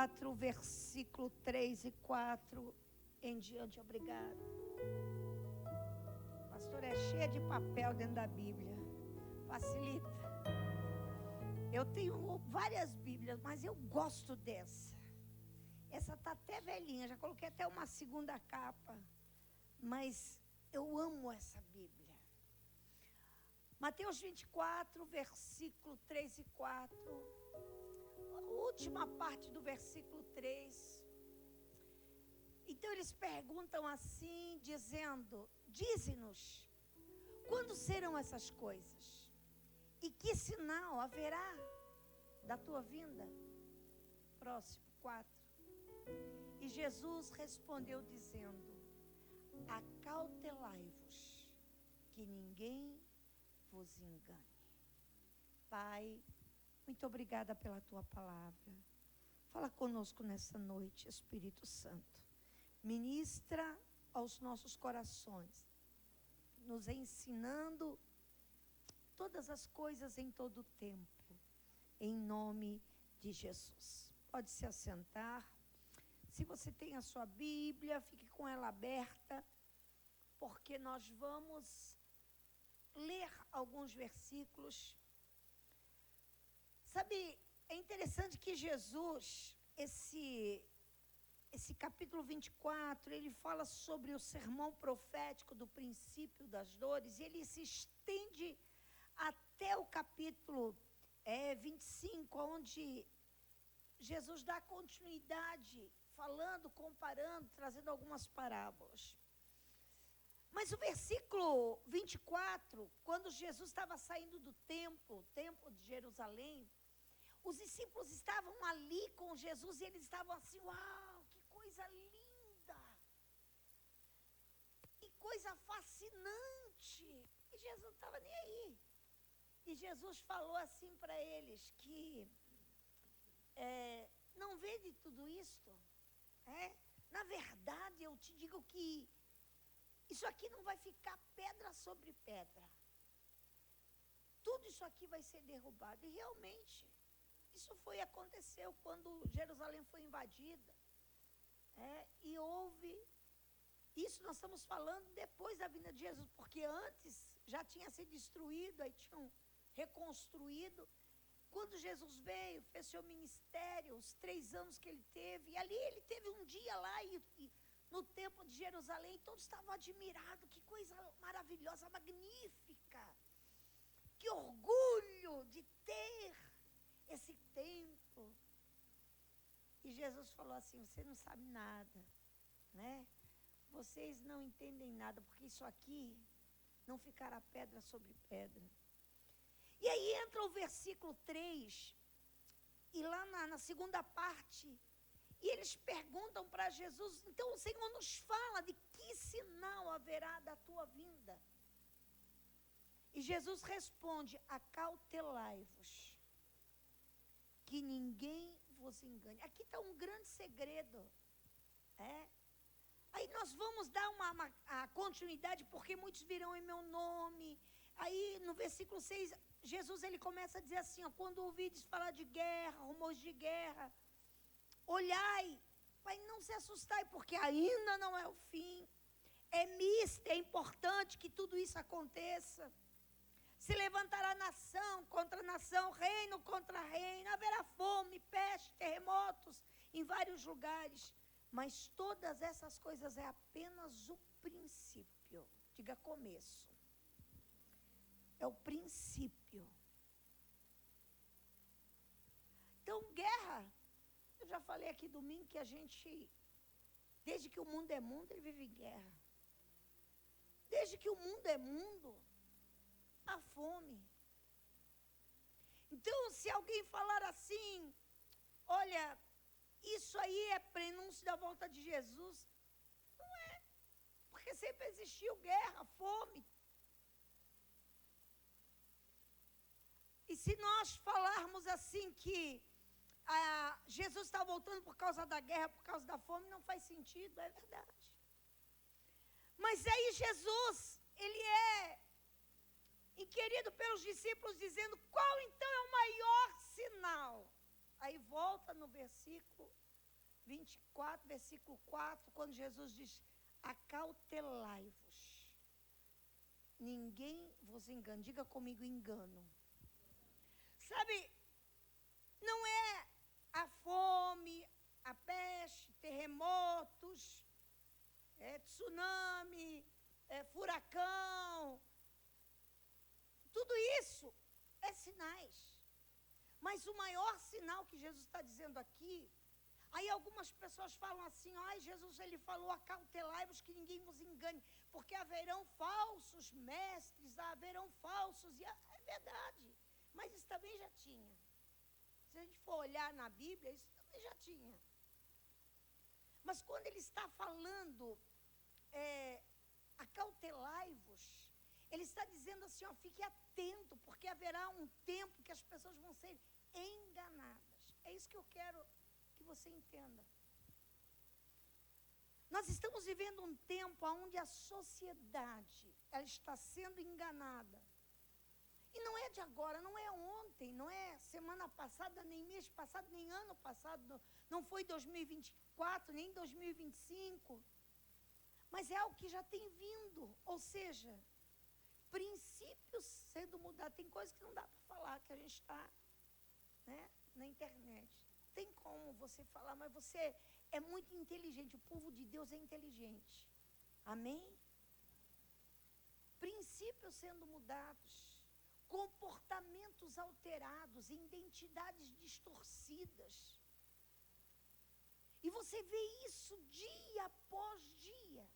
24, versículo 3 e 4 em diante. Obrigada. Pastor, é cheia de papel dentro da Bíblia. Facilita. Eu tenho várias Bíblias, mas eu gosto dessa. Essa está até velhinha, já coloquei até uma segunda capa. Mas eu amo essa Bíblia. Mateus 24, versículo 3 e 4. A última parte do versículo 3. Então eles perguntam assim, dizendo: dize-nos, quando serão essas coisas? E que sinal haverá da tua vinda? Próximo, 4. E Jesus respondeu dizendo: acautelai-vos, que ninguém vos engane. Pai, muito obrigada pela tua palavra. Fala conosco nessa noite, Espírito Santo. Ministra aos nossos corações, nos ensinando todas as coisas em todo o tempo, em nome de Jesus. Pode se assentar. Se você tem a sua Bíblia, fique com ela aberta, porque nós vamos ler alguns versículos. Sabe, é interessante que Jesus, esse capítulo 24, ele fala sobre o sermão profético do princípio das dores, e ele se estende até o capítulo 25, onde Jesus dá continuidade, falando, comparando, trazendo algumas parábolas. Mas o versículo 24, quando Jesus estava saindo do templo, o templo de Jerusalém, os discípulos estavam ali com Jesus e eles estavam assim: uau, que coisa linda, que coisa fascinante. E Jesus não estava nem aí. E Jesus falou assim para eles que não vede tudo isto? Na verdade, eu te digo que isso aqui não vai ficar pedra sobre pedra. Tudo isso aqui vai ser derrubado. E realmente, isso aconteceu quando Jerusalém foi invadida. E houve... Isso nós estamos falando depois da vinda de Jesus, porque antes já tinha sido destruído, aí tinham reconstruído. Quando Jesus veio, fez seu ministério, os 3 anos que ele teve, e ali ele teve um dia lá e no templo de Jerusalém, todos estavam admirados, que coisa maravilhosa, magnífica, que orgulho de ter esse templo. E Jesus falou assim: você não sabe nada, né? Vocês não entendem nada, porque isso aqui não ficará pedra sobre pedra. E aí entra o versículo 3, e lá na segunda parte, e eles perguntam para Jesus: então o Senhor nos fala de que sinal haverá da tua vinda? E Jesus responde: acautelai-vos, que ninguém vos engane. Aqui está um grande segredo. Aí nós vamos dar a continuidade, porque muitos virão em meu nome. Aí no versículo 6, Jesus ele começa a dizer assim: quando ouvides falar de guerra, rumores de guerra, olhai, mas não se assustai, porque ainda não é o fim. É importante que tudo isso aconteça. Se levantará nação contra nação, reino contra reino, haverá fome, peste, terremotos em vários lugares. Mas todas essas coisas é apenas o princípio. Diga começo. É o princípio. Então, guerra. Eu já falei aqui domingo que a gente, desde que o mundo é mundo, ele vive em guerra. Desde que o mundo é mundo, há fome. Então, se alguém falar assim: olha, isso aí é prenúncio da volta de Jesus, não é. Porque sempre existiu guerra, fome. E se nós falarmos assim que Jesus está voltando por causa da guerra, por causa da fome, não faz sentido, é verdade. Mas aí Jesus, ele é inquirido pelos discípulos, dizendo: qual então é o maior sinal? Aí volta no versículo 24, versículo 4, quando Jesus diz: acautelai-vos. Ninguém vos engane. Diga comigo, engano. Sabe, não é a fome, a peste, terremotos, tsunami, furacão. Tudo isso é sinais. Mas o maior sinal que Jesus está dizendo aqui, aí algumas pessoas falam assim: ai, Jesus, ele falou, acautelai-vos que ninguém vos engane, porque haverão falsos mestres, haverão falsos, e é verdade, mas isso também já tinha. Se a gente for olhar na Bíblia, isso também já tinha. Mas quando ele está falando, acautelai-vos, ele está dizendo assim, ó, fique atento, porque haverá um tempo que as pessoas vão ser enganadas. É isso que eu quero que você entenda. Nós estamos vivendo um tempo onde a sociedade, ela está sendo enganada. E não é de agora, não é ontem, não é semana passada, nem mês passado, nem ano passado, não foi 2024, nem 2025. Mas é algo que já tem vindo, ou seja, princípios sendo mudados. Tem coisas que não dá para falar, que a gente está, na internet. Tem como você falar, mas você é muito inteligente. O povo de Deus é inteligente. Amém? Princípios sendo mudados, comportamentos alterados, identidades distorcidas. E você vê isso dia após dia.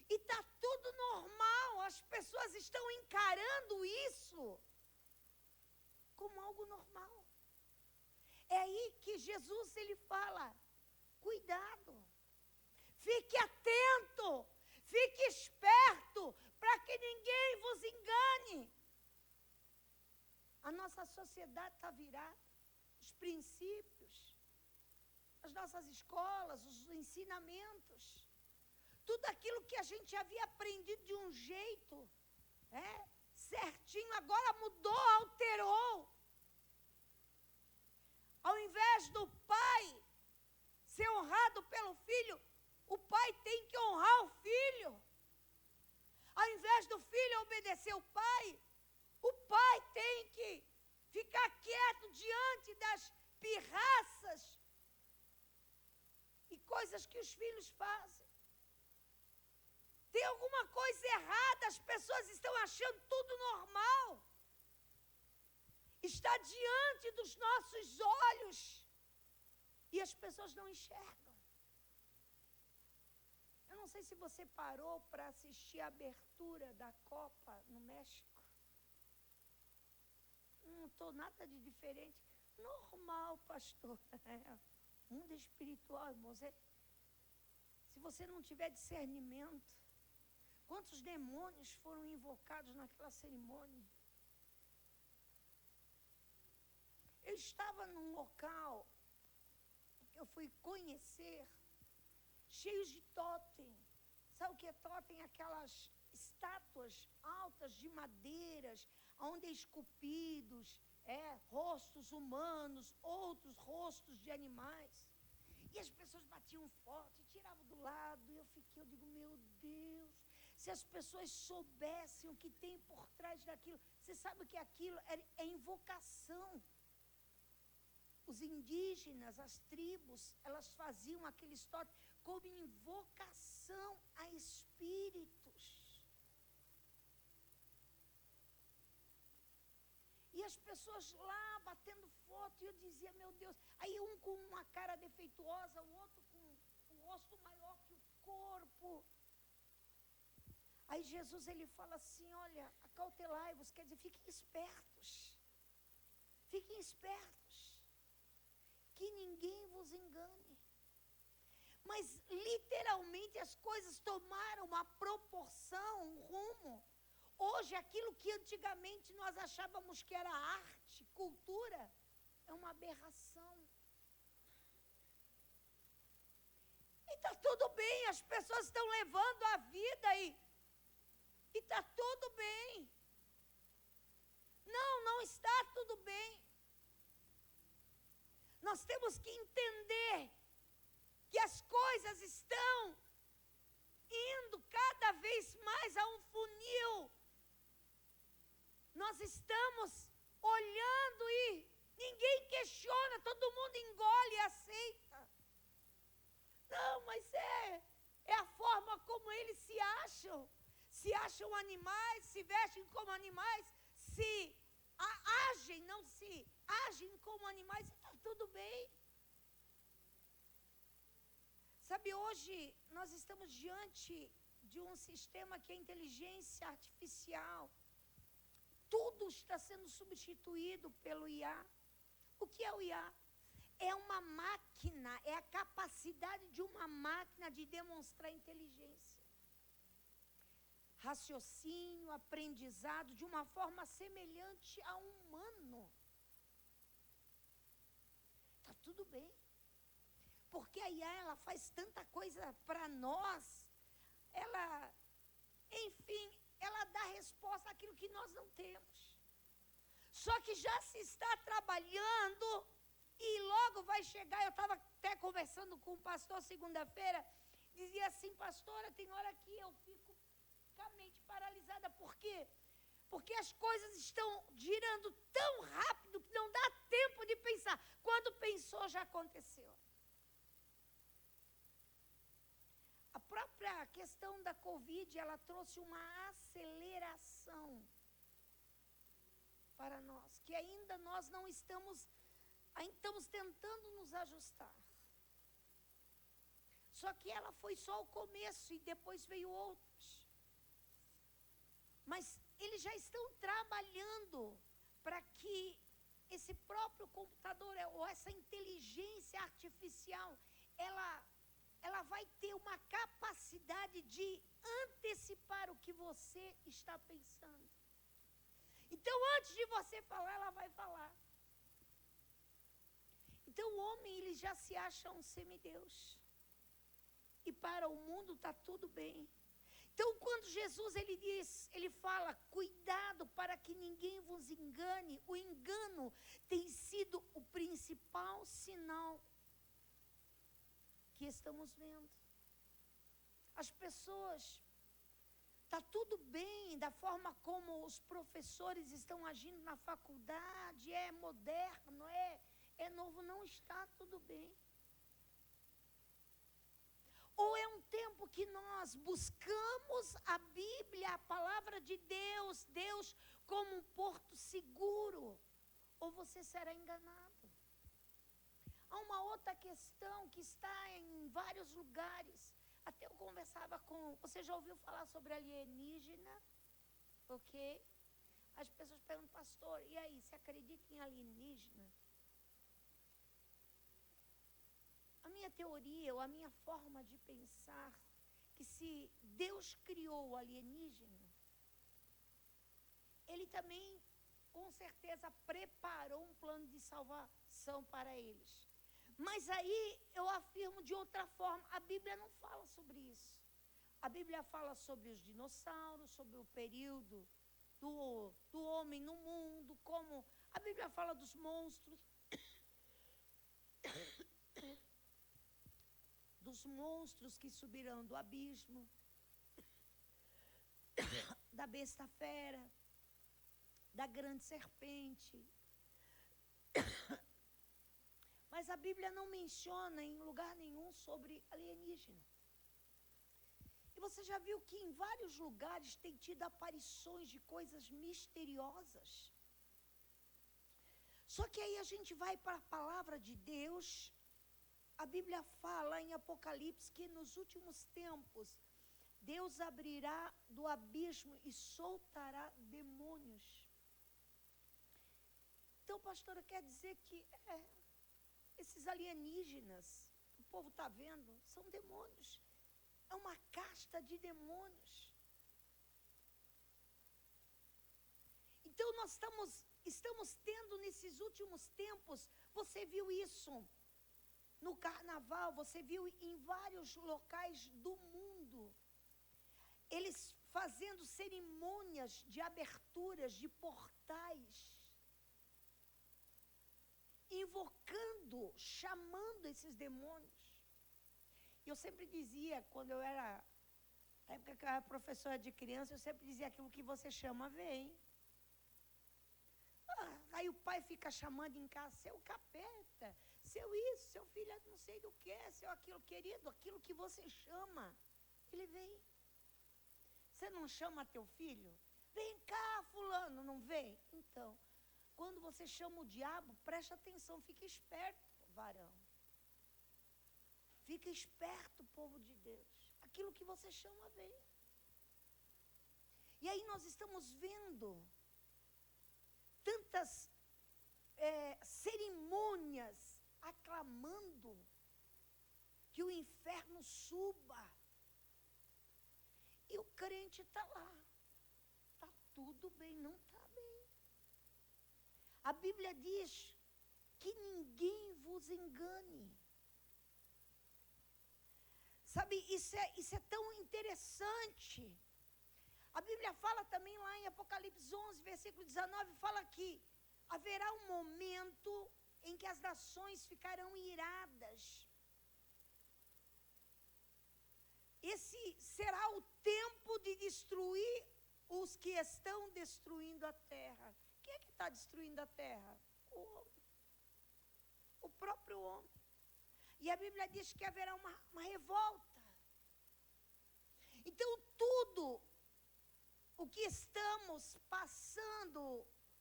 E está tudo normal, as pessoas estão encarando isso como algo normal. É aí que Jesus, ele fala, cuidado, fique atento, fique esperto, para que ninguém vos engane. A nossa sociedade está virada, os princípios, as nossas escolas, os ensinamentos, tudo aquilo que a gente havia aprendido de um jeito, certinho, agora mudou, alterou. Ao invés do pai ser honrado pelo filho, o pai tem que honrar o filho. Ao invés do filho obedecer o pai tem que ficar quieto diante das pirraças e coisas que os filhos fazem. Tem alguma coisa errada, as pessoas estão achando tudo normal. Está diante dos nossos olhos e as pessoas não enxergam. Eu não sei se você parou para assistir a abertura da Copa no México. Não estou nada de diferente. Normal, pastor. Mundo espiritual, irmãos. Se você não tiver discernimento, quantos demônios foram invocados naquela cerimônia? Eu estava num local que eu fui conhecer, cheios de totem. Sabe o que é totem? Aquelas estátuas altas de madeiras, onde é esculpidos, rostos humanos, outros rostos de animais. E as pessoas batiam forte, tiravam do lado, e eu digo, meu Deus, se as pessoas soubessem o que tem por trás daquilo. Você sabe o que é aquilo? É invocação. Os indígenas, as tribos, elas faziam aqueles totem como invocação a espíritos. E as pessoas lá batendo foto, e eu dizia, meu Deus, aí um com uma cara defeituosa, o outro com um rosto maior que o corpo. Aí Jesus, ele fala assim, olha, acautelai-vos, quer dizer, fiquem espertos. Fiquem espertos, que ninguém vos engane. Mas literalmente as coisas tomaram uma proporção, um rumo. Hoje, aquilo que antigamente nós achávamos que era arte, cultura, é uma aberração. E está tudo bem, as pessoas estão levando a vida e está tudo bem. Não está tudo bem. Nós temos que entender vê que as coisas estão indo cada vez mais a um funil. Nós estamos olhando e ninguém questiona, todo mundo engole e aceita. Não, mas é a forma como eles se acham animais, se vestem como animais, agem como animais, e está tudo bem. Sabe, hoje nós estamos diante de um sistema que é inteligência artificial. Tudo está sendo substituído pelo IA. O que é o IA? É uma máquina, é a capacidade de uma máquina de demonstrar inteligência. Raciocínio, aprendizado, de uma forma semelhante a um humano. Está tudo bem. Porque a IA, ela faz tanta coisa para nós. Ela dá resposta àquilo que nós não temos. Só que já se está trabalhando e logo vai chegar. Eu estava até conversando com o pastor segunda-feira, dizia assim: pastora, tem hora que eu fico com a mente paralisada. Por quê? Porque as coisas estão girando tão rápido que não dá tempo de pensar. Quando pensou, já aconteceu. A própria questão da Covid, ela trouxe uma aceleração para nós, que ainda nós não estamos tentando nos ajustar. Só que ela foi só o começo e depois veio outros. Mas eles já estão trabalhando para que esse próprio computador, ou essa inteligência artificial, ela vai ter uma capacidade de antecipar o que você está pensando. Então, antes de você falar, ela vai falar. Então, o homem, ele já se acha um semideus. E para o mundo está tudo bem. Então, quando Jesus, ele fala, cuidado para que ninguém vos engane. O engano tem sido o principal sinal que estamos vendo. As pessoas, está tudo bem da forma como os professores estão agindo na faculdade, é moderno, é novo, não está tudo bem. Ou é um tempo que nós buscamos a Bíblia, a palavra de Deus, Deus como um porto seguro, ou você será enganado. Há uma outra questão que está em vários lugares. Até eu conversava com... Você já ouviu falar sobre alienígena? Ok? As pessoas perguntam, pastor, e aí, você acredita em alienígena? A minha teoria, ou a minha forma de pensar, que se Deus criou o alienígena, Ele também, com certeza, preparou um plano de salvação para eles. Mas aí eu afirmo de outra forma, a Bíblia não fala sobre isso. A Bíblia fala sobre os dinossauros, sobre o período do homem no mundo, como a Bíblia fala dos monstros, dos monstros que subirão do abismo, da besta fera, da grande serpente. Mas a Bíblia não menciona em lugar nenhum sobre alienígena. E você já viu que em vários lugares tem tido aparições de coisas misteriosas. Só que aí a gente vai para a palavra de Deus. A Bíblia fala em Apocalipse que nos últimos tempos Deus abrirá do abismo e soltará demônios. Então, pastora, quer dizer que esses alienígenas, o povo está vendo, são demônios. É uma casta de demônios. Então, nós estamos tendo nesses últimos tempos, você viu isso no carnaval, você viu em vários locais do mundo, eles fazendo cerimônias de aberturas de portais. invocando, chamando esses demônios. E eu sempre dizia, quando eu era, na época que eu era professora de criança, eu sempre dizia, aquilo que você chama, vem. Aí o pai fica chamando em casa, seu capeta, seu isso, seu filho não sei do que, seu aquilo, querido, aquilo que você chama, ele vem. Você não chama teu filho? Vem cá, fulano, não vem? Então, quando você chama o diabo, preste atenção, fique esperto, varão. Fica esperto, povo de Deus. Aquilo que você chama, vem. E aí nós estamos vendo tantas cerimônias aclamando que o inferno suba. E o crente está lá. Está tudo bem, não está bem. A Bíblia diz que ninguém vos engane. Sabe, isso é tão interessante. A Bíblia fala também lá em Apocalipse 11, versículo 19, fala que haverá um momento em que as nações ficarão iradas. Esse será o tempo de destruir os que estão destruindo a terra. Quem é que está destruindo a terra? O homem. O próprio homem. E a Bíblia diz que haverá uma revolta. Então, tudo o que estamos passando,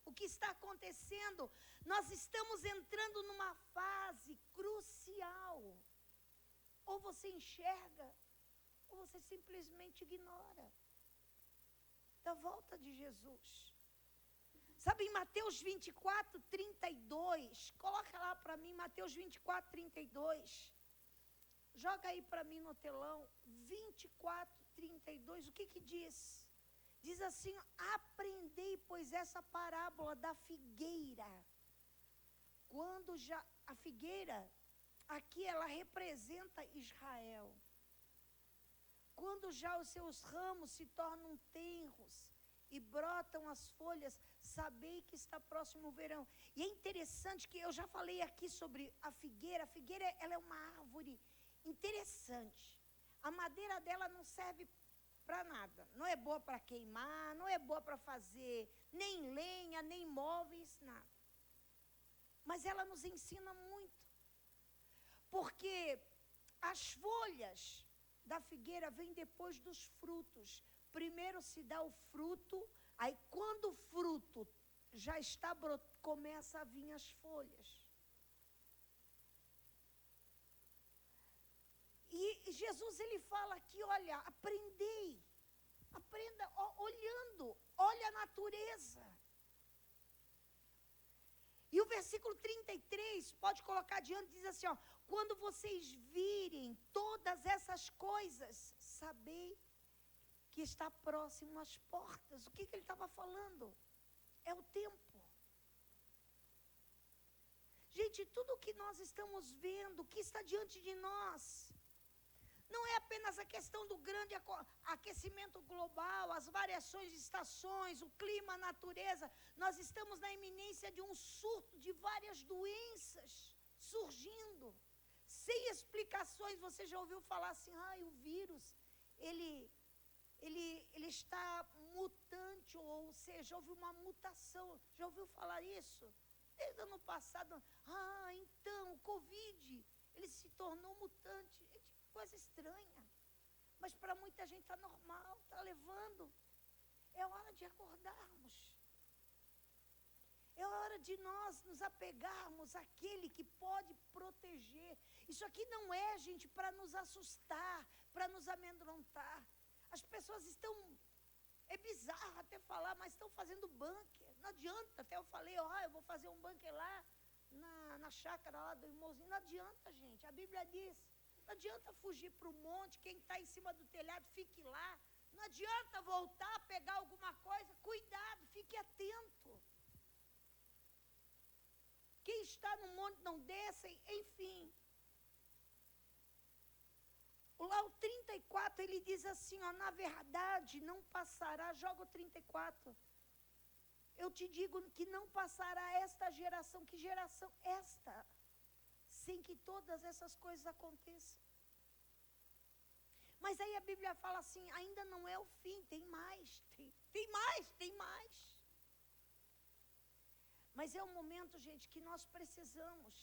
o que está acontecendo, nós estamos entrando numa fase crucial. Ou você enxerga, ou você simplesmente ignora da volta de Jesus. Sabe, em Mateus 24, 32, coloca lá para mim, Mateus 24, 32. Joga aí para mim no telão, 24, 32, o que diz? Diz assim, aprendei, pois, essa parábola da figueira. Quando já, a figueira, aqui ela representa Israel. Quando já os seus ramos se tornam tenros e brotam as folhas, sabei que está próximo o verão. E é interessante que eu já falei aqui sobre a figueira. A figueira, ela é uma árvore interessante. A madeira dela não serve para nada. Não é boa para queimar, não é boa para fazer nem lenha, nem móveis, nada. Mas ela nos ensina muito. Porque as folhas da figueira vêm depois dos frutos. Primeiro se dá o fruto, aí quando o fruto já está brotando, começa a vir as folhas. E Jesus, ele fala aqui, olha, aprendei. Aprenda olhando, olha a natureza. E o versículo 33, pode colocar adiante, diz assim, ó, quando vocês virem todas essas coisas, sabei que está próximo às portas. O que ele estava falando? É o tempo. Gente, tudo o que nós estamos vendo, o que está diante de nós, não é apenas a questão do grande aquecimento global, as variações de estações, o clima, a natureza. Nós estamos na iminência de um surto de várias doenças surgindo, sem explicações. Você já ouviu falar assim, o vírus, ele está mutante, ou seja, houve uma mutação. Já ouviu falar isso? Desde o ano passado, então, o Covid, ele se tornou mutante. Coisa estranha, mas para muita gente está normal, está levando. É hora de acordarmos. É hora de nós nos apegarmos àquele que pode proteger. Isso aqui não é, gente, para nos assustar, para nos amedrontar. As pessoas estão, é bizarro até falar, mas estão fazendo bunker. Não adianta, até eu falei, eu vou fazer um bunker lá na chácara lá do irmãozinho. Não adianta, gente, a Bíblia diz. Não adianta fugir para o monte, quem está em cima do telhado, fique lá. Não adianta voltar, pegar alguma coisa, cuidado, fique atento. Quem está no monte não descem, enfim. Lá o 34, ele diz assim, na verdade não passará, joga o 34. eu te digo que não passará esta geração. Que geração esta? Sem que todas essas coisas aconteçam. Mas aí a Bíblia fala assim, ainda não é o fim, tem mais, tem mais. Mas é um momento, gente, que nós precisamos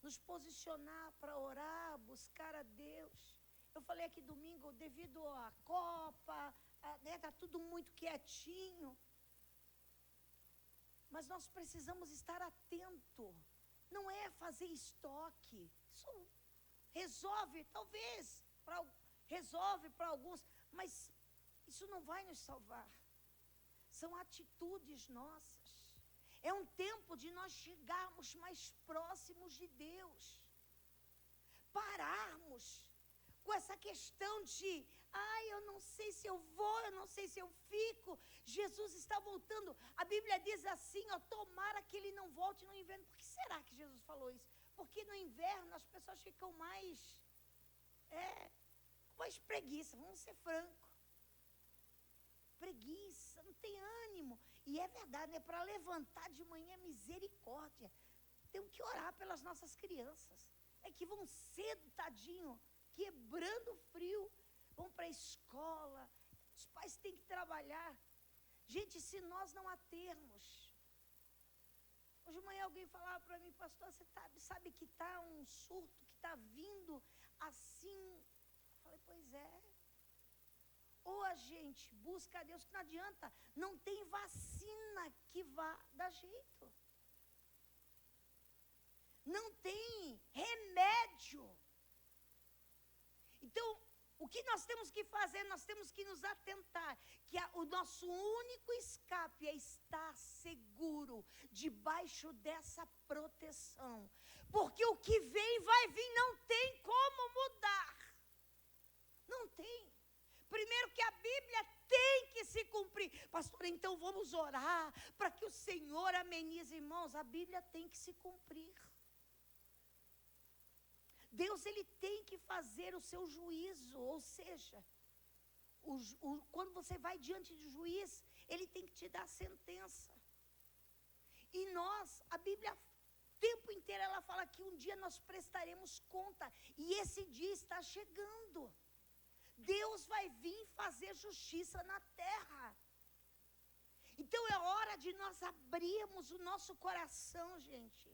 nos posicionar para orar, buscar a Deus. Eu falei aqui domingo, devido à Copa, está tudo muito quietinho. Mas nós precisamos estar atento. Não é fazer estoque. Isso resolve, talvez, resolve para alguns, mas isso não vai nos salvar. São atitudes nossas. É um tempo de nós chegarmos mais próximos de Deus. Pararmos com essa questão de, eu não sei se eu vou, eu não sei se eu fico. Jesus está voltando. A Bíblia diz assim, tomara que ele não volte no inverno. Por que será que Jesus falou isso? Porque no inverno as pessoas ficam mais preguiça, vamos ser francos. Preguiça, não tem ânimo. E é verdade, é para levantar de manhã, misericórdia. Temos que orar pelas nossas crianças. É que vão cedo, tadinho, quebrando frio, vão para a escola. Os pais têm que trabalhar. Gente, se nós não a termos. Hoje de manhã alguém falava para mim, pastor, você sabe que está um surto, que está vindo assim. Eu falei, pois é. Ou a gente busca a Deus, que não adianta, não tem vacina que vá dar jeito. Não tem remédio. Então, o que nós temos que fazer? Nós temos que nos atentar que o nosso único escape é estar seguro debaixo dessa proteção. Porque o que vem, vai vir, não tem como mudar. Não tem. Primeiro que a Bíblia tem que se cumprir. Pastor, então vamos orar para que o Senhor amenize, irmãos. A Bíblia tem que se cumprir. Deus, ele tem que fazer o seu juízo, ou seja, quando você vai diante do juiz, ele tem que te dar a sentença. E nós, a Bíblia, o tempo inteiro ela fala que um dia nós prestaremos conta, e esse dia está chegando. Deus vai vir fazer justiça na terra. Então é hora de nós abrirmos o nosso coração, gente,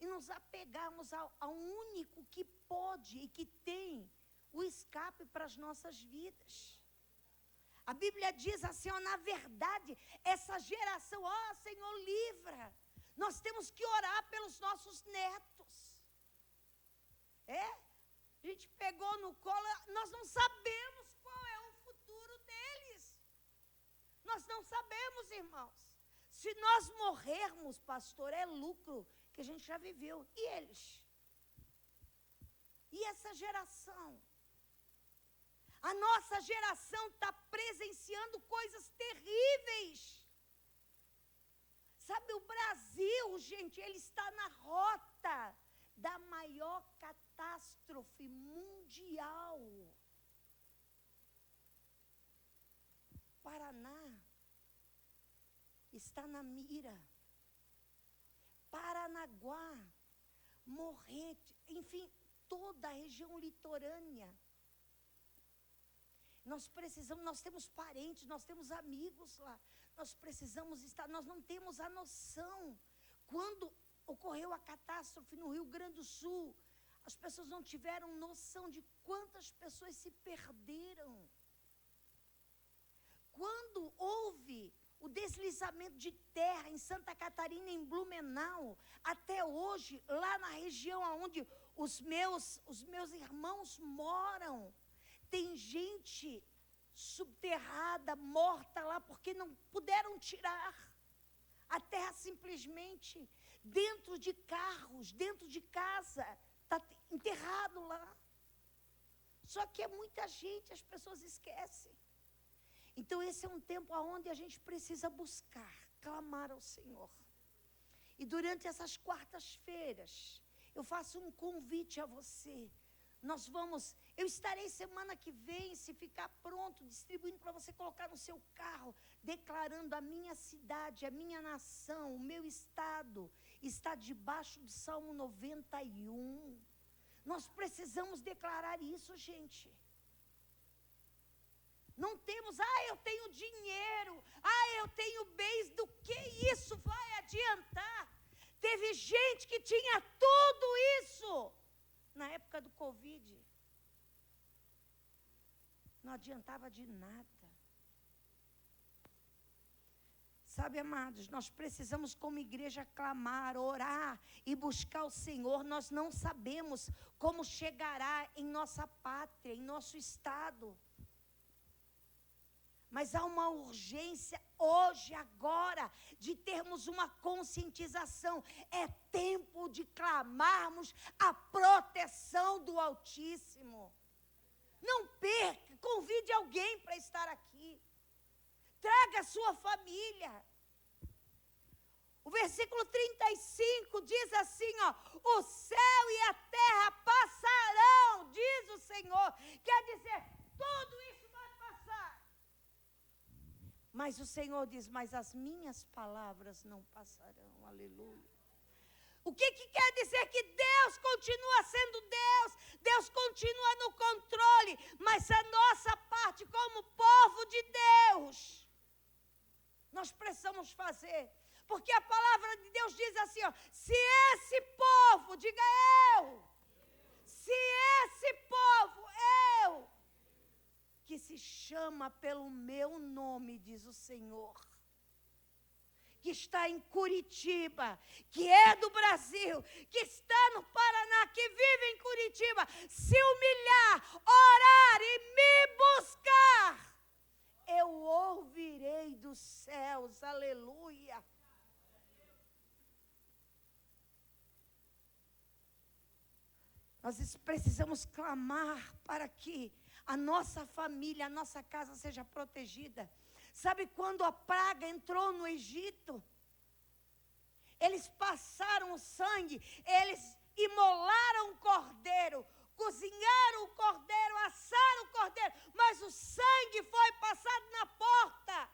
e nos apegarmos ao único que pode e que tem o escape para as nossas vidas. A Bíblia diz assim, na verdade, essa geração, Senhor, livra. Nós temos que orar pelos nossos netos. A gente pegou no colo, nós não sabemos qual é o futuro deles. Nós não sabemos, irmãos. Se nós morrermos, pastor, é lucro que a gente já viveu. E eles? E essa geração? A nossa geração está presenciando coisas terríveis. Sabe, o Brasil, gente, ele está na rota da maior catástrofe mundial. Paraná está na mira. Paranaguá, Morrete, enfim, toda a região litorânea. Nós temos parentes, nós temos amigos lá. Nós precisamos estar, nós não temos a noção. Quando ocorreu a catástrofe no Rio Grande do Sul, as pessoas não tiveram noção de quantas pessoas se perderam. Quando houve o deslizamento de terra em Santa Catarina, em Blumenau, até hoje, lá na região onde os meus irmãos moram, tem gente subterrada, morta lá, porque não puderam tirar. A terra simplesmente, dentro de carros, dentro de casa, está enterrado lá. Só que é muita gente, as pessoas esquecem. Então esse é um tempo onde a gente precisa buscar, clamar ao Senhor. E durante essas quartas-feiras, eu faço um convite a você. Eu estarei semana que vem, se ficar pronto, distribuindo para você colocar no seu carro, declarando: a minha cidade, a minha nação, o meu estado está debaixo do Salmo 91. Nós precisamos declarar isso, gente. Não temos: eu tenho dinheiro, eu tenho bens, do que isso vai adiantar? Teve gente que tinha tudo isso na época do Covid. Não adiantava de nada. Sabe, amados, nós precisamos como igreja clamar, orar e buscar o Senhor. Nós não sabemos como chegará em nossa pátria, em nosso estado. Mas há uma urgência hoje, agora, de termos uma conscientização. É tempo de clamarmos a proteção do Altíssimo. Não perca, convide alguém para estar aqui. Traga a sua família. O versículo 35 diz assim, o céu e a terra passarão, diz o Senhor. Quer dizer, tudo isso vai passar. Mas o Senhor diz: mas as minhas palavras não passarão. Aleluia. O que quer dizer? Que Deus continua sendo Deus. Deus continua no controle. Mas a nossa parte como povo de Deus, nós precisamos fazer. Porque a palavra de Deus diz assim, se esse povo, diga eu, se esse povo, eu, que se chama pelo meu nome, diz o Senhor, que está em Curitiba, que é do Brasil, que está no Paraná, que vive em Curitiba, se humilhar, orar e me buscar, eu ouvirei dos céus, aleluia. Nós precisamos clamar para que a nossa família, a nossa casa seja protegida. Sabe quando a praga entrou no Egito? Eles passaram o sangue, eles imolaram o cordeiro, cozinharam o cordeiro, assaram o cordeiro, mas o sangue foi passado na porta,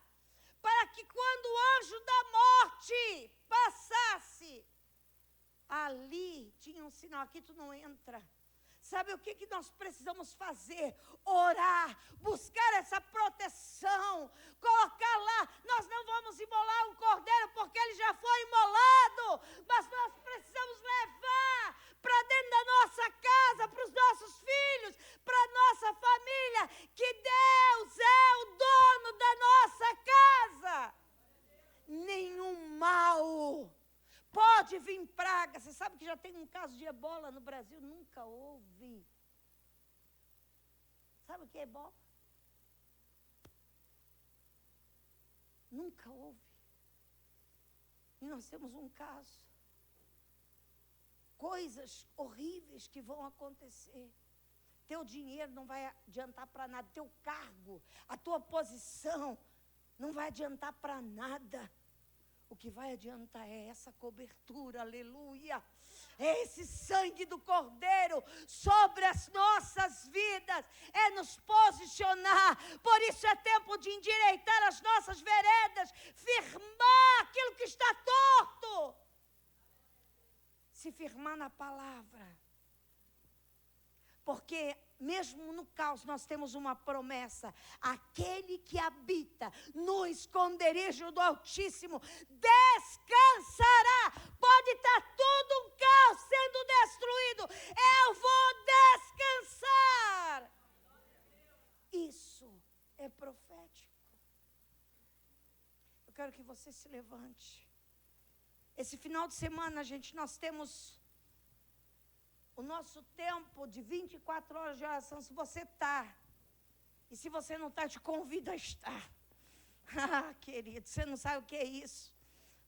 para que quando o anjo da morte passasse, ali tinha um sinal: aqui tu não entra. Sabe o que nós precisamos fazer? Orar, buscar essa proteção, colocar lá. Nós não vamos imolar um cordeiro porque ele já foi imolado, mas nós precisamos levar para dentro da nossa casa, para os nossos filhos, para a nossa família, que Deus é o dono da nossa casa. Nenhum mal pode vir praga. Você sabe que já tem um caso de ebola no Brasil? Nunca houve. Sabe o que é ebola? Nunca houve. E nós temos um caso. Coisas horríveis que vão acontecer. Teu dinheiro não vai adiantar para nada. Teu cargo, a tua posição não vai adiantar para nada. O que vai adiantar é essa cobertura, aleluia. É esse sangue do Cordeiro sobre as nossas vidas. É nos posicionar. Por isso é tempo de endireitar as nossas veredas. Firmar aquilo que está torto. Se firmar na palavra. Porque mesmo no caos nós temos uma promessa: aquele que habita no esconderijo do Altíssimo descansará. Pode estar tudo um caos sendo destruído, eu vou descansar. Isso é profético. Eu quero que você se levante. Esse final de semana, gente, nós temos o nosso tempo de 24 horas de oração. Se você está, e se você não está, te convido a estar. Querido, você não sabe o que é isso.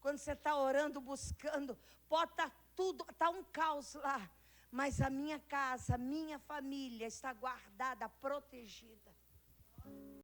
Quando você está orando, buscando, pode estar tudo, está um caos lá, mas a minha casa, a minha família está guardada, protegida.